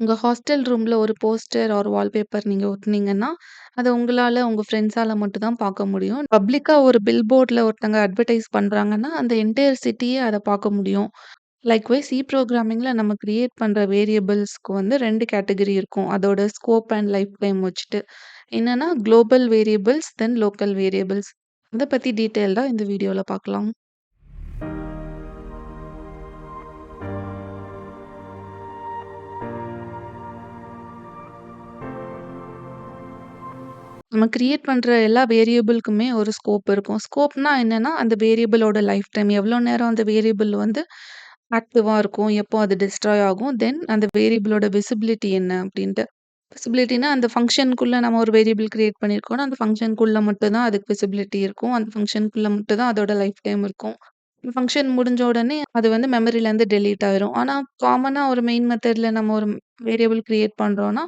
உங்க ஹாஸ்டல் ரூம்ல ஒரு போஸ்டர் ஆர் வால்பேப்பர் நீங்க ஒட்டுனீங்கன்னா, அத உங்களால, உங்க ஃப்ரெண்ட்ஸால மட்டும் தான் பார்க்க முடியும். பப்ளிக்கா ஒரு பில் போர்ட்ல ஒருத்தங்க அட்வர்டைஸ் பண்றாங்கன்னா, அந்த என்டயர் சிட்டியே அத பார்க்க முடியும். லைக்வைஸ் சி புரோகிராமிங்ல நம்ம கிரியேட் பண்ற வேரியபிள்ஸ்க்கு வந்து 2 கேட்டகரி இருக்கும். அதோட ஸ்கோப் அண்ட் லைஃப் டைம் வச்சுட்டு. என்னன்னா குளோபல் வேரியபிள்ஸ், தென் லோக்கல் வேரியபிள்ஸ். இத பத்தி டீட்டெயில்டா இந்த வீடியோல பார்க்கலாம். நம்ம கிரியேட் பண்ற எல்லா வேரியபிள்க்குமே ஒரு ஸ்கோப் இருக்கும். ஸ்கோப்னா என்னன்னா, அந்த வேரியபிளோட லைஃப் டைம் எவ்வளோ நேரம் அந்த வேரியபிள் வந்து ஆக்டிவா இருக்கும், எப்போ அது டிஸ்ட்ராய் ஆகும், தென் அந்த வேரியபிளோட விசிபிலிட்டி என்ன அப்டின்ட்டு. விசிபிலிட்டினா அந்த ஃபங்ஷனுக்குள்ள நம்ம ஒரு வேரியபிள் கிரியேட் பண்ணியிருக்கோம்னா, அந்த ஃபங்ஷனுக்குள்ள மட்டும் தான் அதுக்கு விசிபிலிட்டி இருக்கும். அந்த ஃபங்ஷனுக்குள்ள மட்டும் தான் அதோட லைஃப் டைம் இருக்கும். ஃபங்ஷன் முடிஞ்ச உடனே அது வந்து மெமரிலேருந்து டெலீட் ஆயிரும். ஆனா, காமனா ஒரு மெயின் மெத்தட்ல நம்ம ஒரு வேரியபிள் கிரியேட் பண்றோம்னா,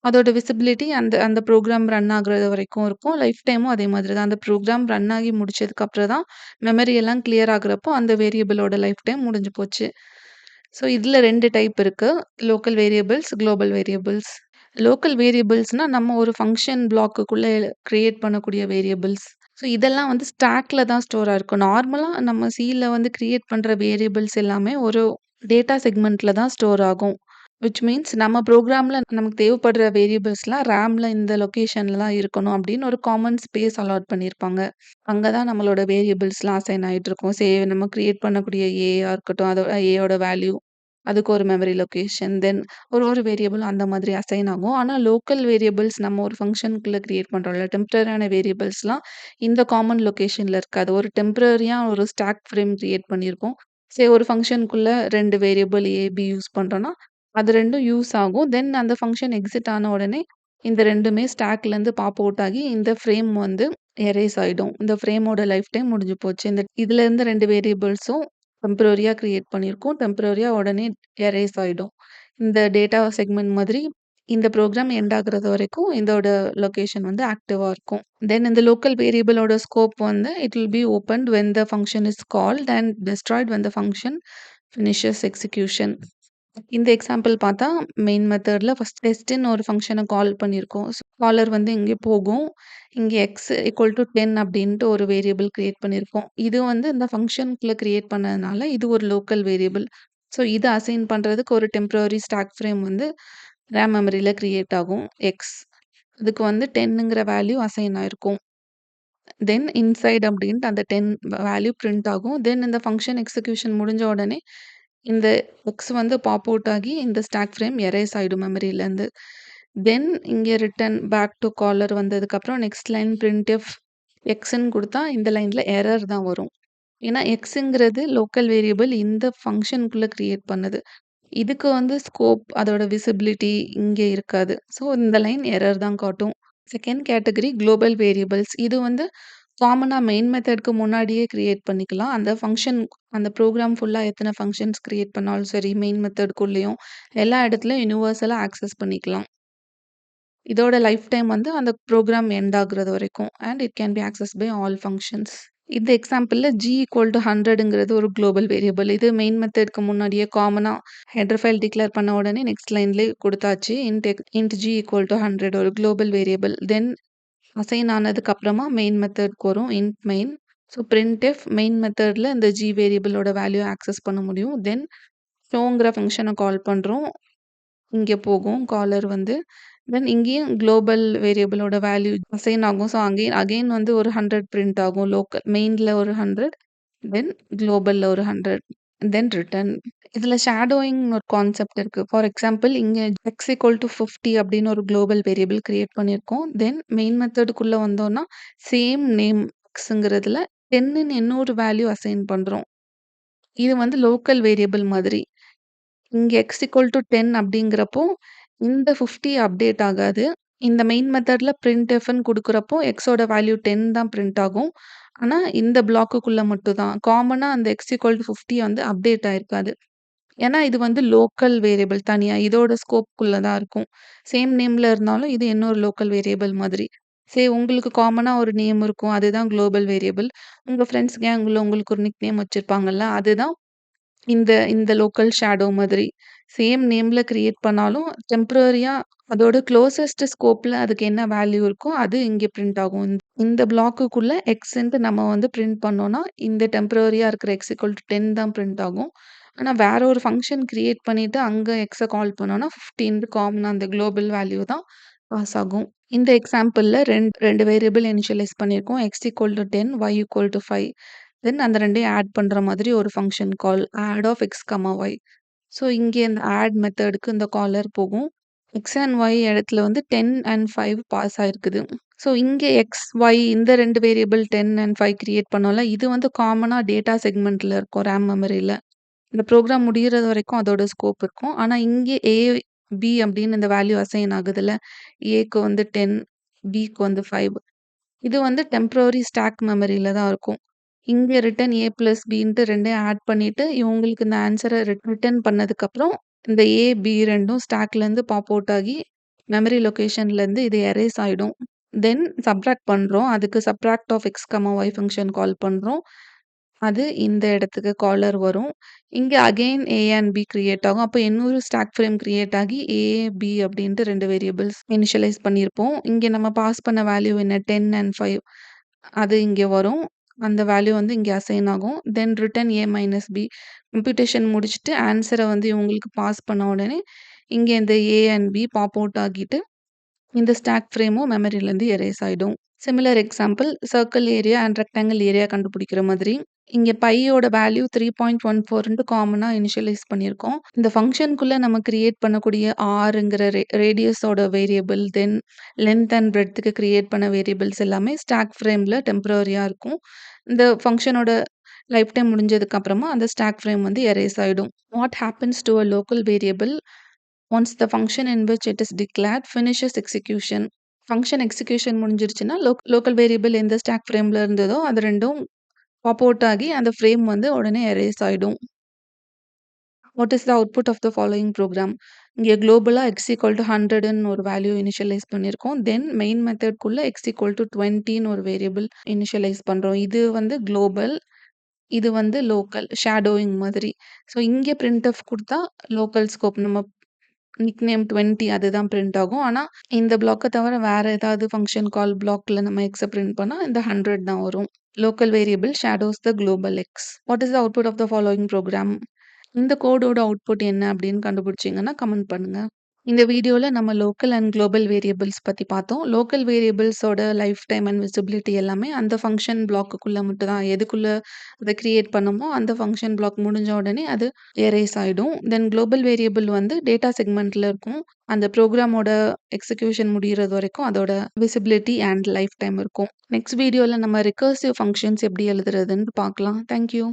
அதோட விசிபிலிட்டி அந்த அந்த ப்ரோகிராம் ரன் ஆகுறது வரைக்கும் இருக்கும். லைஃப் டைமும் அதே மாதிரி தான். அந்த ப்ரோகிராம் ரன் ஆகி முடிச்சதுக்கு அப்புறம் தான் மெமரி எல்லாம் கிளியர் ஆகுறப்போ அந்த வேரியபிளோட லைஃப் டைம் முடிஞ்சு போச்சு. ஸோ இதுல 2 டைப் இருக்கு. Local variables, global variables. Local வேரியபிள்ஸ்னா நம்ம ஒரு ஃபங்ஷன் பிளாக்குக்குள்ள கிரியேட் பண்ணக்கூடிய வேரியபிள்ஸ். ஸோ இதெல்லாம் வந்து ஸ்டாக்ல தான் ஸ்டோர் ஆயிருக்கும். நார்மலா நம்ம சில வந்து கிரியேட் பண்ற வேரியபிள்ஸ் எல்லாமே ஒரு டேட்டா செக்மெண்ட்ல தான் ஸ்டோர் ஆகும். விச் மீன்ஸ் நம்ம ப்ரோகிராம்ல நமக்கு தேவைப்படுற வேரியபிள்ஸ்லாம் ரேம்ல இந்த லொகேஷன்ல தான் இருக்கணும் அப்படின்னு ஒரு காமன் ஸ்பேஸ் அலாட் பண்ணியிருப்பாங்க. அங்க தான் நம்மளோட வேரியபிள்ஸ்லாம் அசைன் ஆயிட்டு இருக்கும். நம்ம கிரியேட் பண்ணக்கூடிய ஏஆ இருக்கட்டும், அதோட ஏயோட வேல்யூ அதுக்கு ஒரு மெமரி லொகேஷன், தென் ஒரு வேரியபிள் அந்த மாதிரி அசைன் ஆகும். ஆனா லோக்கல் வேரியபிள்ஸ் நம்ம ஒரு ஃபங்ஷனுக்குள்ள கிரியேட் பண்றோம்ல, டெம்பரரியான வேரியபிள்ஸ்லாம் இந்த காமன் லொகேஷன்ல இருக்காது. ஒரு டெம்பரரியா ஒரு ஸ்டாக் ஃப்ரேம் கிரியேட் பண்ணியிருக்கோம். ஒரு ஃபங்ஷனுக்குள்ள 2 வேரியபிள் ஏ, பி யூஸ் பண்றோம்னா, அது 2ம் யூஸ் ஆகும். தென் அந்த ஃபங்ஷன் எக்ஸிட் ஆன உடனே இந்த 2மே ஸ்டாக்லேருந்து பாப் அவுட் ஆகி இந்த ஃப்ரேம் வந்து எரேஸ் ஆயிடும். இந்த ஃப்ரேமோட லைஃப் டைம் முடிஞ்சு போச்சு. இதுலேருந்து 2 வேரியபிள்ஸும் டெம்பரரியா கிரியேட் பண்ணியிருக்கோம். டெம்பரரியா உடனே எரேஸ் ஆயிடும். இந்த டேட்டா செக்மெண்ட் மாதிரி இந்த ப்ரோகிராம் எண்ட் ஆகுறது வரைக்கும் இதோட லொகேஷன் வந்து ஆக்டிவா இருக்கும். தென் இந்த லோக்கல் வேரியபிளோட ஸ்கோப் வந்து it will be opened when the function is called and Detroit when the function finishes execution. இந்த எக்ஸாம்பிள் பார்த்தா மெயின் மெத்தட்ல ஃபர்ஸ்ட் டெஸ்ட்ன்னு ஒரு ஃபங்ஷன கால் பண்ணியிருக்கோம். காலர் வந்து இங்கே போகும். இங்க எக்ஸ் ஈக்குவல் டூ 10 அப்படின்ட்டு ஒரு வேரியபிள் கிரியேட் பண்ணியிருக்கோம். இது வந்து இந்த ஃபங்ஷனுக்குள்ள கிரியேட் பண்ணதுனால இது ஒரு லோக்கல் வேரியபிள். ஸோ இத அசைன் பண்றதுக்கு ஒரு டெம்பரரி ஸ்டாக் ஃப்ரேம் வந்து ரேம் மெமரியில கிரியேட் ஆகும். எக்ஸ் அதுக்கு வந்து 10ங்கிற வேல்யூ அசைன் ஆயிருக்கும். தென் இன்சைட் அப்படின்ட்டு அந்த 10 வேல்யூ பிரிண்ட் ஆகும். தென் இந்த ஃபங்ஷன் எக்ஸிகியூஷன் முடிஞ்ச உடனே இந்த எக்ஸ் வந்து பாப் அவுட் ஆகி இந்த ஸ்டாக் ஃப்ரேம் எரேஸ் ஆயிடும் மெமரியிலேருந்து. தென் இங்கே ரிட்டர்ன் பேக் டு காலர் வந்ததுக்கப்புறம் நெக்ஸ்ட் லைன் பிரிண்ட்எஃப் எக்ஸ்ன்னு குடுத்தா இந்த லைன்ல எரர் தான் வரும். ஏன்னா எக்ஸ்ங்கிறது லோக்கல் வேரியபிள் இந்த ஃபங்ஷனுக்குள்ள கிரியேட் பண்ணது. இதுக்கு வந்து ஸ்கோப் அதோட விசிபிலிட்டி இங்கே இருக்காது. ஸோ இந்த லைன் எரர் தான் காட்டும். Second category global variables. இது வந்து காமனா மெயின் மெத்தட்க்கு முன்னாடியே கிரியேட் பண்ணிக்கலாம். அந்த ஃபங்ஷன் அந்த ப்ரோகிராம் ஃபுல்லா எத்தன ஃபங்ஷன்ஸ் கிரியேட் பண்ணாலும் சரி, மெயின் மெத்தட்குள்ளேயும் எல்லா இடத்துலயும் யுனிவர்சலா ஆக்சஸ் பண்ணிக்கலாம். இதோட லைஃப் டைம் வந்து அந்த ப்ரோகிராம் எண்ட் ஆகுறது வரைக்கும். And it can be accessed by all functions. இந்த எக்ஸாம்பிள்ல ஜி ஈக்குவல் டூ 100ங்கிறது ஒரு குளோபல் வேரியபிள். இது மெயின் மெத்தட்க்கு முன்னாடியே காமனா ஹெடர் ஃபைல் டிக்ளேர் பண்ண உடனே நெக்ஸ்ட் லைன்லயே குடுத்தாச்சு. இன்ட் ஜி ஈக்குவல் டூ 100 ஒரு குளோபல் வேரியபிள். தென் அசைன் ஆனதுக்கு அப்புறமா மெயின் மெத்தட்க்கு வரும். Int main. So printf main மெத்தட்ல இந்த ஜி வேரியபிளோட வேல்யூ ஆக்சஸ் பண்ண முடியும். தென் ஷோங்கிற ஃபங்ஷன கால் பண்றோம். இங்க போகும் காலர் வந்து. தென் இங்கேயும் குளோபல் வேரியபிளோட வேல்யூ அசைன் ஆகும். ஸோ அகைன் வந்து ஒரு 100 பிரிண்ட் ஆகும். லோக்கல் மெயின்ல ஒரு 100 தென் குளோபல்ல ஒரு 100 தென் ரிட்டர்ன். இதுல ஷேடோயிங்னு ஒரு கான்செப்ட் இருக்கு. ஃபார் எக்ஸாம்பிள் இங்க எக்ஸ் ஈக்குவல் டூ 50 அப்படின்னு ஒரு குளோபல் வேரியபிள் கிரியேட் பண்ணியிருக்கோம். தென் மெயின் மெத்தடுக்குள்ள வந்தோம்னா சேம் நேம் எக்ஸ்ங்கிறதுல 10ன்னு இன்னொரு வேல்யூ அசைன் பண்றோம். இது வந்து லோக்கல் வேரியபிள் மாதிரி. இங்க எக்ஸ் ஈக்குவல் டூ 10 அப்படிங்கிறப்போ இந்த 50 அப்டேட் ஆகாது. இந்த மெயின் மெத்தட்ல பிரிண்ட்எஃப்ன்னு குடுக்குறப்போ எக்ஸோட வேல்யூ 10 தான் பிரிண்ட் ஆகும். ஆனா இந்த ப்ளாக்குக்குள்ள மட்டும் தான். காமனா அந்த எக்ஸ் ஈக்குவல் டூ 50 வந்து அப்டேட் ஆயிருக்காது. ஏன்னா இது வந்து லோக்கல் வேரியபிள் தனியா. இதோட ஸ்கோப்க்குள்ள தான் இருக்கும். சேம் நேம்ல இருந்தாலும் இது இன்னொரு லோக்கல் வேரியபிள் மாதிரி. உங்களுக்கு காமனா ஒரு நேம் இருக்கும். அதுதான் குளோபல் வேரியபிள். உங்க ஃப்ரெண்ட்ஸ் கேங்ல உங்களுக்கு ஒரு நிக் நேம் வச்சிருப்பாங்கல்ல. அதுதான் இந்த இந்த லோக்கல் ஷேடோ மாதிரி. சேம் நேம்ல கிரியேட் பண்ணாலும் டெம்பரரியா அதோட குளோசஸ்ட் ஸ்கோப்ல அதுக்கு என்ன வேல்யூ இருக்கோ, அது இங்க பிரிண்ட் ஆகும். இந்த பிளாக்குக்குள்ள எக்ஸ்ன்ட்டு நம்ம வந்து பிரிண்ட் பண்ணோம்னா, இந்த டெம்பரரியா இருக்கிற எக்ஸ் ஈக்குவல் டூ 10 தான் பிரிண்ட் ஆகும். ஆனா வேற ஒரு ஃபங்ஷன் கிரியேட் பண்ணிட்டு அங்க எக்ஸ கால் பண்ணோம்னா, 15 காமனா அந்த குளோபல் வேல்யூ தான் பாஸ் ஆகும். இந்த எக்ஸாம்பிள்ல 2 வேரியபிள் இனிஷியலைஸ் பண்ணியிருக்கோம். X equal to 10, y equal to 5. Then அந்த 2யும் ஆட் பண்ற மாதிரி ஒரு function call add of X, y. So, இங்கே இந்த ஆட் மெத்தடுக்கு இந்த காலர் போகும். எக்ஸ் அண்ட் ஒய் இடத்துல வந்து 10 அண்ட் 5 பாஸ் ஆயிருக்குது. ஸோ, இங்கே எக்ஸ், ஒய் இந்த 2 வேரியபிள் 10 அண்ட் 5 கிரியேட் பண்ணோம்ல, இது வந்து காமனா டேட்டா செக்மெண்ட்ல இருக்கும் ரேம் மெமரில. இந்த ப்ரோகிராம் முடியிறது வரைக்கும் அதோட ஸ்கோப் இருக்கும். ஆனா இங்கே ஏ, பி அப்படின்னு இந்த வேல்யூ அசைன் ஆகுதுல்ல. ஏக்கு வந்து 10, பிக்கு வந்து 5. இது வந்து டெம்பரரி ஸ்டாக் மெமரில தான் இருக்கும். இங்க ரிட்டர்ன் ஏ பிளஸ் பின்ட்டு 2யும் ஆட் பண்ணிட்டு, இவங்களுக்கு இந்த ஆன்ஸர ரிட்டர்ன் பண்ணதுக்கப்புறம், இந்த ஏ, பி 2ம் ஸ்டாக்லேருந்து பாப் அவுட் ஆகி, மெமரி லொகேஷன்லேருந்து இது எரேஸ் ஆயிடும். தென் சப்ட்ராக்ட் பண்றோம். அதுக்கு subtract of X, Y function call பண்றோம். அது இந்த இடத்துக்கு காலர் வரும். இங்க again A and B create ஆகும். அப்ப இன்னொரு ஸ்டாக் ஃப்ரேம் கிரியேட் ஆகி ஏ, பி அப்படின்ட்டு 2 வேரியபிள்ஸ் இனிஷியலைஸ் பண்ணியிருப்போம். இங்க நம்ம பாஸ் பண்ண வேல்யூ என்ன 10 அண்ட் 5 அது இங்க வரும். அந்த வேல்யூ வந்து இங்க அசைன் ஆகும். Then return a minus b. Computation முடிச்சுட்டு ஆன்ஸர வந்து இவங்களுக்கு பாஸ் பண்ண உடனே, இங்க இந்த a and b pop out ஆகிட்டு, இந்த ஸ்டாக் ஃப்ரேமும் மெமரிலேருந்து எரேஸ் ஆயிடும். Similar example circle area and rectangle area கண்டுபிடிக்கிற மாதிரி. இங்க பையோட வேல்யூ 3.14ன்ட்டு காமனா இனிஷியலைஸ் பண்ணியிருக்கோம். இந்த ஃபங்ஷனுக்குள்ள நம்ம கிரியேட் பண்ணக்கூடிய ஆர்ங்கிற ரேடியஸோட வேரியபிள், தென் லென்த் அண்ட் பிரெட்த்துக்கு கிரியேட் பண்ண வேரியபிள்ஸ் எல்லாமே ஸ்டாக் ஃப்ரேம்ல டெம்பரரியா இருக்கும். இந்த ஃபங்ஷனோட லைஃப் டைம் முடிஞ்சதுக்கு அப்புறமா அந்த ஸ்டாக் ஃப்ரேம் வந்து எரேஸ் ஆயிடும். What happens to a local variable once the function in which it is declared finishes execution. Function execution முடிஞ்சிருச்சுன்னா, லோக்கல் வேரியபிள் எந்த ஸ்டாக் ஃப்ரேம்ல இருந்ததோ, அது 2ம் பாப் அவுட் ஆகி அந்த ஃப்ரேம் வந்து உடனே எரேஸ் ஆயிடும். What is the output of the following program? இங்க குளோபலா எக்ஸ் ஈக்குவல் டூ 100ன்னு ஒரு வேல்யூ இனிஷியலைஸ் பண்ணியிருக்கோம். தென் மெயின் மெத்தட்குள்ள எக்ஸ் ஈக்குவல் டூ 20ன்னு ஒரு வேரியபிள் இனிஷியலைஸ் பண்றோம். இது வந்து குளோபல். இது வந்து லோக்கல். ஷேடோயிங் மாதிரி. ஸோ இங்க பிரிண்ட்எஃப் குடுத்தா லோக்கல் ஸ்கோப் நம்ம நிக்நேம் 20 அதுதான் பிரிண்ட் ஆகும். ஆனா இந்த ப்ளாக்க தவிர வேற ஏதாவது ஃபங்ஷன் கால் ப்ளாக்ல நம்ம எக்ஸ பிரிண்ட் பண்ணா இந்த 100 தான் வரும். Local variable shadows the global x. What is the output of the following program? இந்த கோடோட அவுட்புட் என்ன அப்படின்னு கண்டுபிடிச்சீங்கன்னா கமெண்ட் பண்ணுங்க. இந்த வீடியோல நம்ம லோக்கல் அண்ட் குளோபல் வேரியபிள்ஸ் பத்தி பார்த்தோம். லோக்கல் வேரியபிள்ஸோட லைஃப் டைம் அண்ட் விசிபிலிட்டி எல்லாமே அந்த ஃபங்ஷன் ப்ளாக்குக்குள்ள மட்டும் தான். எதுக்குள்ள அத கிரியேட் பண்ணோமோ அந்த ஃபங்ஷன் ப்ளாக் முடிஞ்ச உடனே அது எரேஸ் ஆயிடும். தென் குளோபல் வேரியபிள் வந்து டேட்டா செக்மெண்ட்ல இருக்கும். அந்த ப்ரோகிராமோட எக்ஸிகியூஷன் முடியிறது வரைக்கும் அதோட விசிபிலிட்டி அண்ட் லைஃப் டைம் இருக்கும். நெக்ஸ்ட் வீடியோல நம்ம ரிகர்சிவ் ஃபங்ஷன்ஸ் எப்படி எழுதுறதுன்னு பார்க்கலாம். Thank you.